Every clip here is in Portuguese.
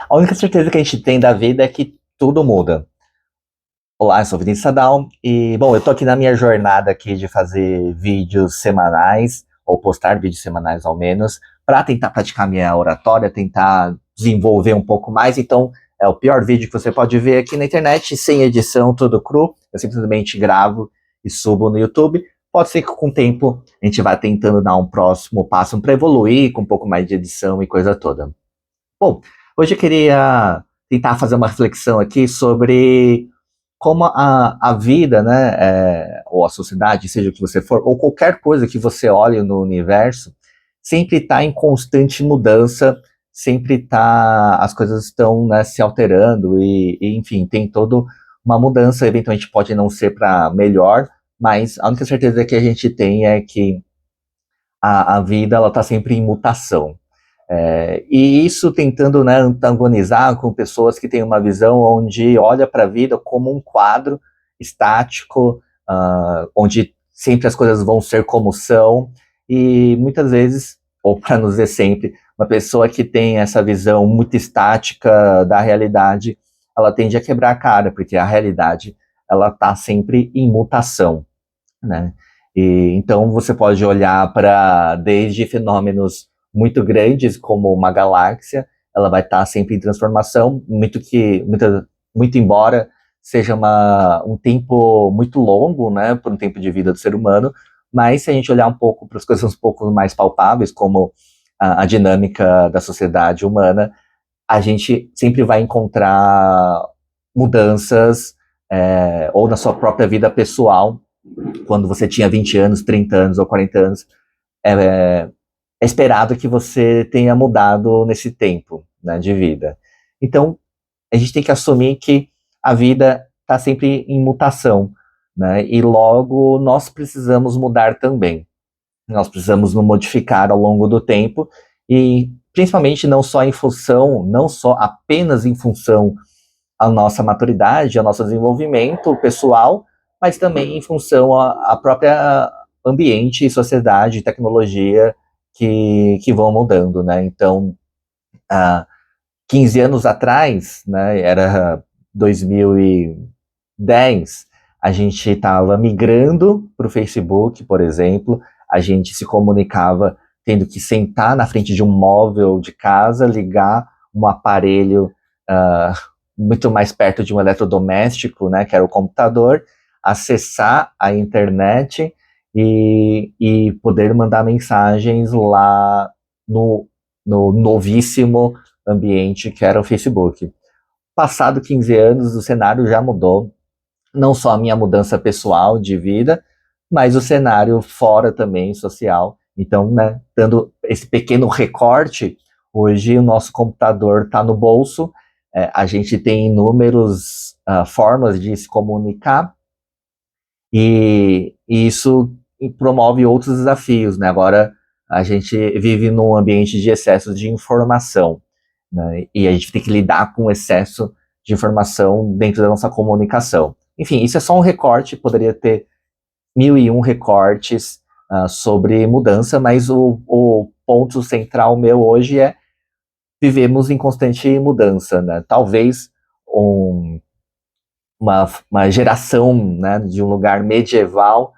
A única certeza que a gente tem da vida é que tudo muda. Olá, eu sou o Vinícius Sadal e, bom, eu tô aqui na minha jornada aqui de fazer vídeos semanais, ou postar vídeos semanais ao menos, para tentar praticar minha oratória, tentar desenvolver um pouco mais. Então, é o pior vídeo que você pode ver aqui na internet, sem edição, tudo cru. Eu simplesmente gravo e subo no YouTube. Pode ser que com o tempo a gente vá tentando dar um próximo passo para evoluir, com um pouco mais de edição e coisa toda. Bom, hoje eu queria tentar fazer uma reflexão aqui sobre como a vida, né, ou a sociedade, seja o que você for, ou qualquer coisa que você olhe no universo, sempre está em constante mudança, sempre está, as coisas estão, né, se alterando enfim, tem toda uma mudança, eventualmente pode não ser para melhor, mas a única certeza que a gente tem é que a vida ela está sempre em mutação. E isso tentando, né, antagonizar com pessoas que têm uma visão onde olha para a vida como um quadro estático, onde sempre as coisas vão ser como são, e muitas vezes, ou para não dizer sempre, uma pessoa que tem essa visão muito estática da realidade, ela tende a quebrar a cara, porque a realidade ela está sempre em mutação, né? E, então você pode olhar para desde fenômenos muito grandes como uma galáxia, ela vai estar sempre em transformação, muito embora seja um tempo muito longo, né, por um tempo de vida do ser humano, mas se a gente olhar um pouco para as coisas um pouco mais palpáveis, como a dinâmica da sociedade humana, a gente sempre vai encontrar mudanças, ou na sua própria vida pessoal, quando você tinha 20 anos, 30 anos ou 40 anos, é, é esperado que você tenha mudado nesse tempo, né, de vida. Então, a gente tem que assumir que a vida está sempre em mutação, né, e logo nós precisamos mudar também. Nós precisamos nos modificar ao longo do tempo e principalmente não só em função, não só apenas em função a nossa maturidade, ao nosso desenvolvimento pessoal, mas também em função à própria ambiente, sociedade, tecnologia que vão mudando, né? Então, há 15 anos atrás, né, era 2010, a gente estava migrando para o Facebook, por exemplo, a gente se comunicava tendo que sentar na frente de um móvel de casa, ligar um aparelho uh, muito mais perto de um eletrodoméstico, né, que era o computador, acessar a internet e poder mandar mensagens lá no novíssimo ambiente que era o Facebook. Passado 15 anos, o cenário já mudou, não só a minha mudança pessoal de vida, mas o cenário fora também, social. Então, né, dando esse pequeno recorte, hoje o nosso computador está no bolso, a gente tem inúmeras formas de se comunicar, e isso promove outros desafios, né? Agora a gente vive num ambiente de excesso de informação, né? E a gente tem que lidar com o excesso de informação dentro da nossa comunicação. Enfim, isso é só um recorte, poderia ter mil e um recortes sobre mudança, mas o ponto central meu hoje é vivemos em constante mudança, né? Talvez um, uma geração, né, de um lugar medieval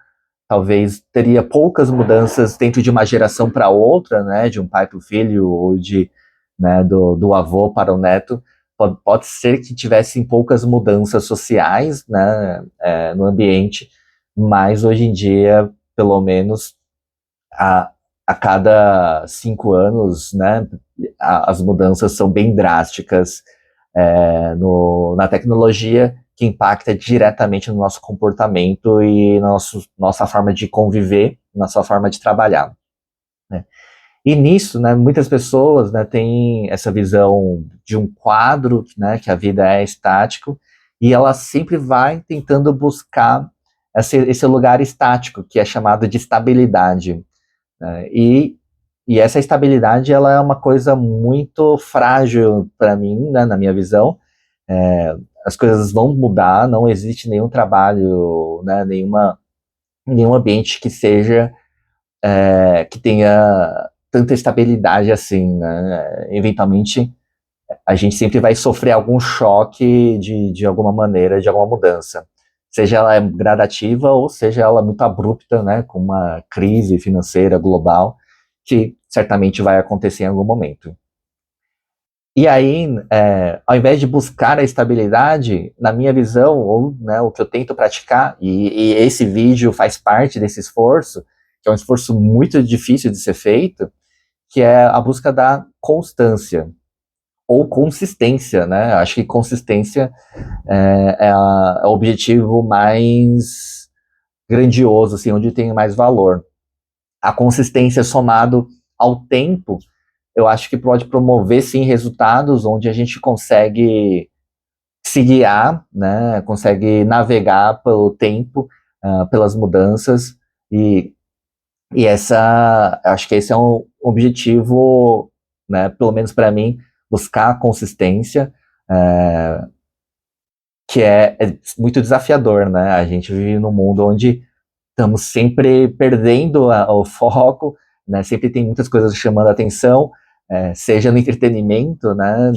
talvez teria poucas mudanças dentro de uma geração para outra, né, de um pai para o filho, ou né, do avô para o neto, pode ser que tivessem poucas mudanças sociais, né, no ambiente, mas hoje em dia, pelo menos, a, a cada 5 anos, né, as mudanças são bem drásticas na tecnologia, que impacta diretamente no nosso comportamento e na nossa forma de conviver, na sua forma de trabalhar, né? E nisso, né, muitas pessoas, né, têm essa visão de um quadro, né, que a vida é estático, e ela sempre vai tentando buscar esse lugar estático, que é chamado de estabilidade, né? E essa estabilidade ela é uma coisa muito frágil para mim, né, na minha visão. As coisas vão mudar, não existe nenhum trabalho, né, nenhum ambiente que seja, que tenha tanta estabilidade assim, né? Eventualmente a gente sempre vai sofrer algum choque de alguma maneira, de alguma mudança. Seja ela gradativa ou seja ela muito abrupta, né, com uma crise financeira global, que certamente vai acontecer em algum momento. E aí, ao invés de buscar a estabilidade, na minha visão, ou né, o que eu tento praticar, e esse vídeo faz parte desse esforço, que é um esforço muito difícil de ser feito, que é a busca da constância, ou consistência, né? Acho que consistência é o objetivo mais grandioso, assim, onde tem mais valor. A consistência somado ao tempo, eu acho que pode promover, sim, resultados onde a gente consegue se guiar, né? Consegue navegar pelo tempo, pelas mudanças, e, acho que esse é um objetivo, né? Pelo menos para mim, buscar a consistência, é, que é muito desafiador, né? A gente vive num mundo onde estamos sempre perdendo o foco, né? Sempre tem muitas coisas chamando a atenção, seja no entretenimento, né?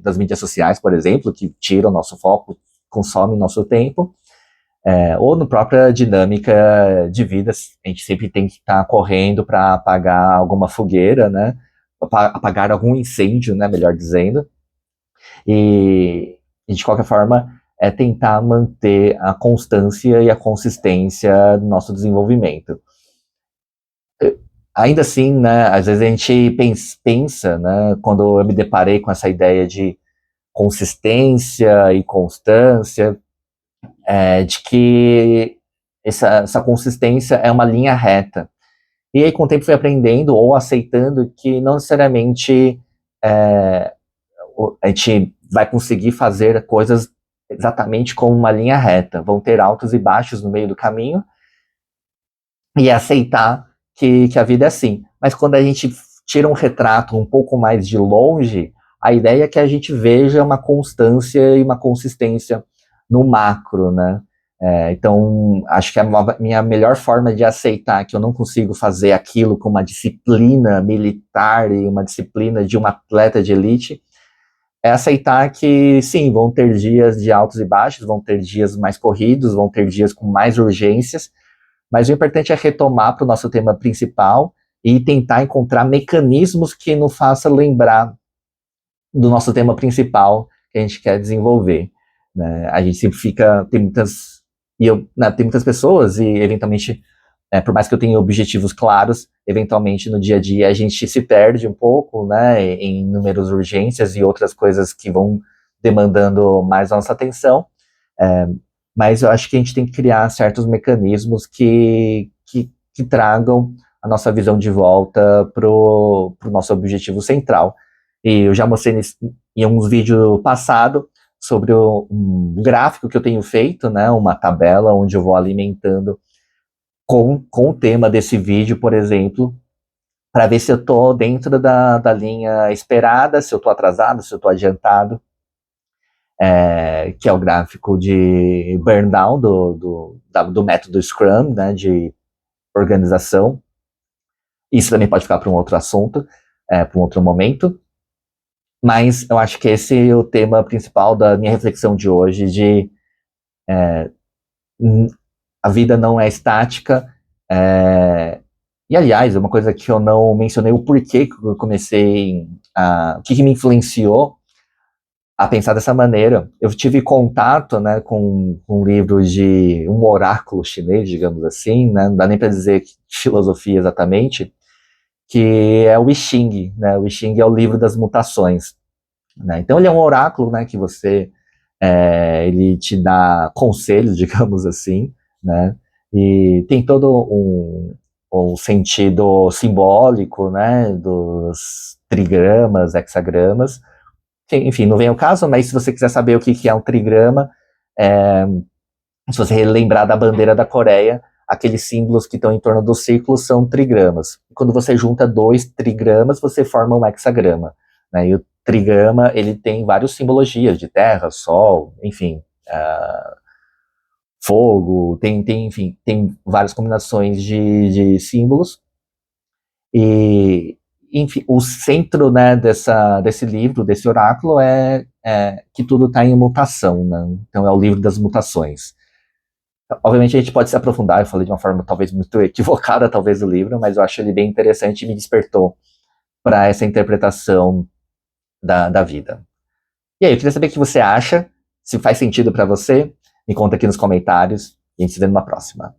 Das mídias sociais, por exemplo, que tiram o nosso foco, consomem nosso tempo, ou na própria dinâmica de vida, a gente sempre tem que estar correndo para apagar alguma fogueira, né? Apagar algum incêndio, né? Melhor dizendo. E, de qualquer forma, é tentar manter a constância e a consistência do nosso desenvolvimento. Ainda assim, né, às vezes a gente pensa, né, quando eu me deparei com essa ideia de consistência e constância, de que essa consistência é uma linha reta. E aí, com o tempo, fui aprendendo ou aceitando que não necessariamente é, a gente vai conseguir fazer coisas exatamente com uma linha reta. Vão ter altos e baixos no meio do caminho, e aceitar que a vida é assim. Mas quando a gente tira um retrato um pouco mais de longe, a ideia é que a gente veja uma constância e uma consistência no macro, né? Então, acho que a minha melhor forma de aceitar que eu não consigo fazer aquilo com uma disciplina militar e uma disciplina de um atleta de elite é aceitar que, sim, vão ter dias de altos e baixos, vão ter dias mais corridos, vão ter dias com mais urgências, mas o importante é retomar para o nosso tema principal e tentar encontrar mecanismos que nos façam lembrar do nosso tema principal que a gente quer desenvolver. Né? A gente sempre fica, tem muitas pessoas e eventualmente, por mais que eu tenha objetivos claros, eventualmente no dia a dia a gente se perde um pouco, né, em inúmeras urgências e outras coisas que vão demandando mais nossa atenção. É, mas eu acho que a gente tem que criar certos mecanismos que tragam a nossa visão de volta para o nosso objetivo central. E eu já mostrei em uns vídeos passados sobre um gráfico que eu tenho feito, né, uma tabela onde eu vou alimentando com o tema desse vídeo, por exemplo, para ver se eu estou dentro da linha esperada, se eu estou atrasado, se eu estou adiantado, que é o gráfico de burn down do método Scrum, né, de organização. Isso também pode ficar para um outro assunto, para um outro momento. Mas eu acho que esse é o tema principal da minha reflexão de hoje, de a vida não é estática. E, aliás, uma coisa que eu não mencionei, o porquê que eu comecei, o que me influenciou a pensar dessa maneira. Eu tive contato, né, com um livro de um oráculo chinês, digamos assim, né, não dá nem para dizer filosofia exatamente, que é o I Ching, né, o I Ching é o livro das mutações, né, então ele é um oráculo, né, que ele te dá conselhos, digamos assim, né, e tem todo um sentido simbólico, né, dos trigramas, hexagramas. Enfim, não vem ao caso, mas se você quiser saber o que é um trigrama, se você lembrar da bandeira da Coreia, aqueles símbolos que estão em torno dos círculos são trigramas. Quando você junta dois trigramas, você forma um hexagrama. Né? E o trigrama, ele tem várias simbologias de terra, sol, enfim, fogo, enfim, tem várias combinações de símbolos. E enfim, o centro, né, desse livro, desse oráculo, é que tudo está em mutação, né? Então é o livro das mutações. Obviamente a gente pode se aprofundar, eu falei de uma forma talvez muito equivocada, talvez, o livro, mas eu acho ele bem interessante e me despertou para essa interpretação da vida. E aí, eu queria saber o que você acha, se faz sentido para você, me conta aqui nos comentários e a gente se vê numa próxima.